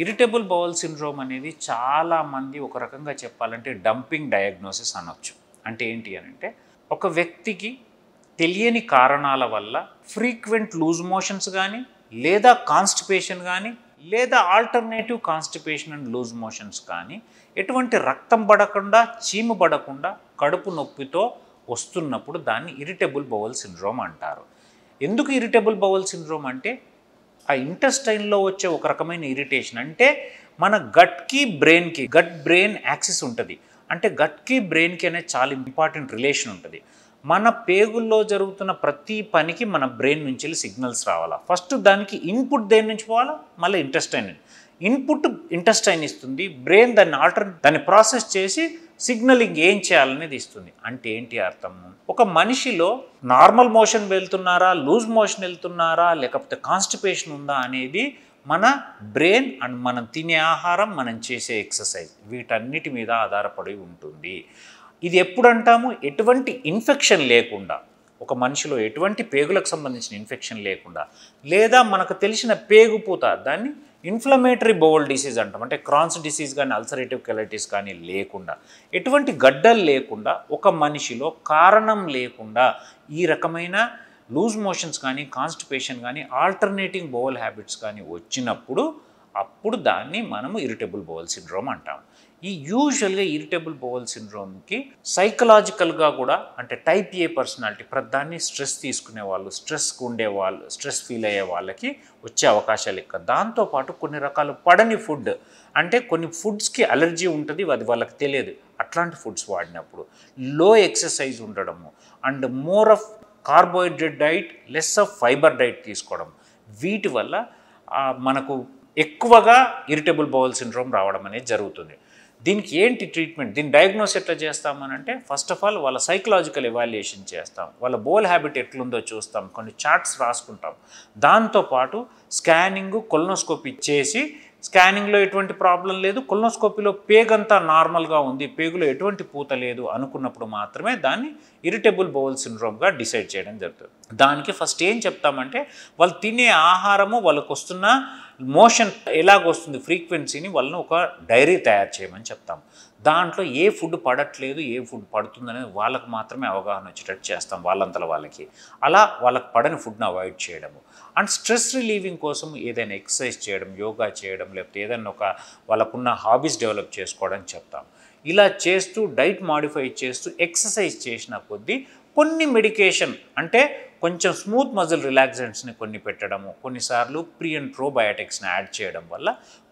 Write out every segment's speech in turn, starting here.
Irritable bowel syndrome అనేది చాలామంది ఒక రకంగా చెప్పాలంటే డంపింగ్ డయాగ్నోసిస్ అనొచ్చు. అంటే ఏంటి అని అంటే ఒక వ్యక్తికి తెలియని కారణాల వల్ల ఫ్రీక్వెంట్ లూజ్ మోషన్స్ కానీ లేదా కాన్స్టిపేషన్ కానీ లేదా alternative constipation and loose motions కానీ ఎటువంటి రక్తం పడకుండా చీము పడకుండా కడుపు నొప్పితో వస్తున్నప్పుడు దాన్ని ఇరిటబుల్ బౌల్ సిండ్రోమ్ అంటారు. ఎందుకు ఇరిటబుల్ బౌల్ సిండ్రోమ్ అంటే ఆ ఇంటెస్టైన్లో వచ్చే ఒక రకమైన ఇరిటేషన్. అంటే మన గట్కి బ్రెయిన్కి గట్ బ్రెయిన్ యాక్సిస్ ఉంటుంది. అంటే గట్కి బ్రెయిన్కి అనేది చాలా ఇంపార్టెంట్ రిలేషన్ ఉంటుంది. మన పేగుల్లో జరుగుతున్న ప్రతి పనికి మన బ్రెయిన్ నుంచి వెళ్ళి సిగ్నల్స్ రావాలా. ఫస్ట్ దానికి ఇన్పుట్ దేని నుంచి పోవాలా, మళ్ళీ ఇంటెస్టైన్. ఇన్పుట్ ఇంటెస్టైన్ ఇస్తుంది, బ్రెయిన్ దాన్ని ప్రాసెస్ చేసి సిగ్నలింగ్ ఏం చేయాలనేది ఇస్తుంది. అంటే ఏంటి అర్థము, ఒక మనిషిలో నార్మల్ మోషన్ వెళ్తున్నారా, లూజ్ మోషన్ వెళ్తున్నారా, లేకపోతే కాన్స్టిపేషన్ ఉందా అనేది మన బ్రెయిన్ అండ్ మనం తినే ఆహారం, మనం చేసే ఎక్సర్సైజ్ వీటన్నిటి మీద ఆధారపడి ఉంటుంది. ఇది ఎప్పుడు అంటాము, ఎటువంటి ఇన్ఫెక్షన్ లేకుండా, ఒక మనిషిలో ఎటువంటి పేగులకు సంబంధించిన ఇన్ఫెక్షన్ లేకుండా, లేదా మనకు తెలిసిన పేగుపూత దాన్ని ఇన్ఫ్లమేటరీ బౌల్ డిసీజ్ అంటాం. అంటే క్రాన్స్ డిసీజ్ కానీ అల్సరేటివ్ కొలైటిస్ కానీ లేకుండా, ఎటువంటి గడ్డలు లేకుండా, ఒక మనిషిలో కారణం లేకుండా ఈ రకమైన లూజ్ మోషన్స్ కానీ కాన్స్టిపేషన్ కానీ ఆల్టర్నేటింగ్ బౌల్ హ్యాబిట్స్ కానీ వచ్చినప్పుడు అప్పుడు దాన్ని మనము ఇరిటబుల్ బౌల్ సిండ్రోమ్ అంటాం. ఈ యూజువల్గా ఇరిటబుల్ బౌల్ సిండ్రోమ్కి సైకలాజికల్గా కూడా, అంటే టైప్ ఏ పర్సనాలిటీ, ప్రధాన్ని స్ట్రెస్ తీసుకునే వాళ్ళు, స్ట్రెస్కి ఉండేవాళ్ళు, స్ట్రెస్ ఫీల్ అయ్యే వాళ్ళకి వచ్చే అవకాశాలు ఎక్కువ. దాంతోపాటు కొన్ని రకాల పడని ఫుడ్, అంటే కొన్ని ఫుడ్స్కి అలర్జీ ఉంటుంది, అది వాళ్ళకి తెలియదు. అట్లాంటి ఫుడ్స్ వాడినప్పుడు లో ఎక్సర్సైజ్ ఉండడము and more of carbohydrate diet, less of fibre diet తీసుకోవడం, వీటి వల్ల మనకు ఎక్కువగా ఇరిటబుల్ బౌల్ సిండ్రోమ్ రావడం అనేది జరుగుతుంది. దీనికి ఏంటి ట్రీట్మెంట్, దీన్ని డయాగ్నోస్ ఎట్లా చేస్తామనంటే ఫస్ట్ ఆఫ్ ఆల్ వాళ్ళ సైకలాజికల్ ఎవాల్యుయేషన్ చేస్తాం, వాళ్ళ బౌల్ హ్యాబిట్ ఎట్లుందో చూస్తాం, కొన్ని చార్ట్స్ రాసుకుంటాం. దాంతోపాటు స్కానింగ్, కొలనోస్కోపీ చేసి స్కానింగ్లో ఎటువంటి ప్రాబ్లం లేదు, కొలనోస్కోపీలో పేగంతా నార్మల్గా ఉంది, పేగులో ఎటువంటి పూత లేదు అనుకున్నప్పుడు మాత్రమే దాన్ని ఇరిటబుల్ బౌల్ సిండ్రోమ్గా డిసైడ్ చేయడం జరుగుతుంది. దానికి ఫస్ట్ ఏం చెప్తామంటే వాళ్ళు తినే ఆహారము, వాళ్ళకు వస్తున్న మోషన్ ఎలాగొస్తుంది, ఫ్రీక్వెన్సీని వాళ్ళని ఒక డైరీ తయారు చేయమని చెప్తాం. దాంట్లో ఏ ఫుడ్ పడట్లేదు, ఏ ఫుడ్ పడుతుందనేది వాళ్ళకు మాత్రమే అవగాహన వచ్చేటట్టు చేస్తాం, వాళ్ళంతల వాళ్ళకి. అలా వాళ్ళకి పడని ఫుడ్ని అవాయిడ్ చేయడము అండ్ స్ట్రెస్ రిలీవింగ్ కోసం ఏదైనా ఎక్సర్సైజ్ చేయడం, యోగా చేయడం, లేకపోతే ఏదైనా ఒక వాళ్ళకున్న హాబీస్ డెవలప్ చేసుకోవడం చెప్తాం. ఇలా చేస్తూ డైట్ మాడిఫై చేస్తూ ఎక్సర్సైజ్ చేసిన కొద్దీ కొన్ని మెడికేషన్, అంటే కొంచెం స్మూత్ మజిల్ రిలాక్సెంట్స్ని కొన్ని పెట్టడము, కొన్నిసార్లు ప్రీ అండ్ ప్రోబయాటిక్స్ని యాడ్ చేయడం వల్ల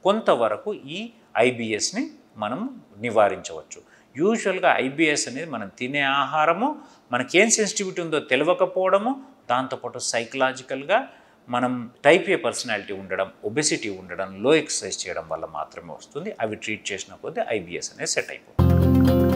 కొంతవరకు ఈ ఐబిఎస్ని మనం నివారించవచ్చు. యూజువల్గా ఐబిఎస్ అనేది మనం తినే ఆహారము, మనకేం సెన్సిటివిటీ ఉందో తెలియకపోవడము, దాంతోపాటు సైకలాజికల్గా మనం టైప్ ఏ పర్సనాలిటీ ఉండడం, ఒబెసిటీ ఉండడం, లో ఎక్సర్సైజ్ చేయడం వల్ల మాత్రమే వస్తుంది. అవి ట్రీట్ చేసిన కొద్దీ ఐబిఎస్ అనేది సెట్ అయిపోతుంది.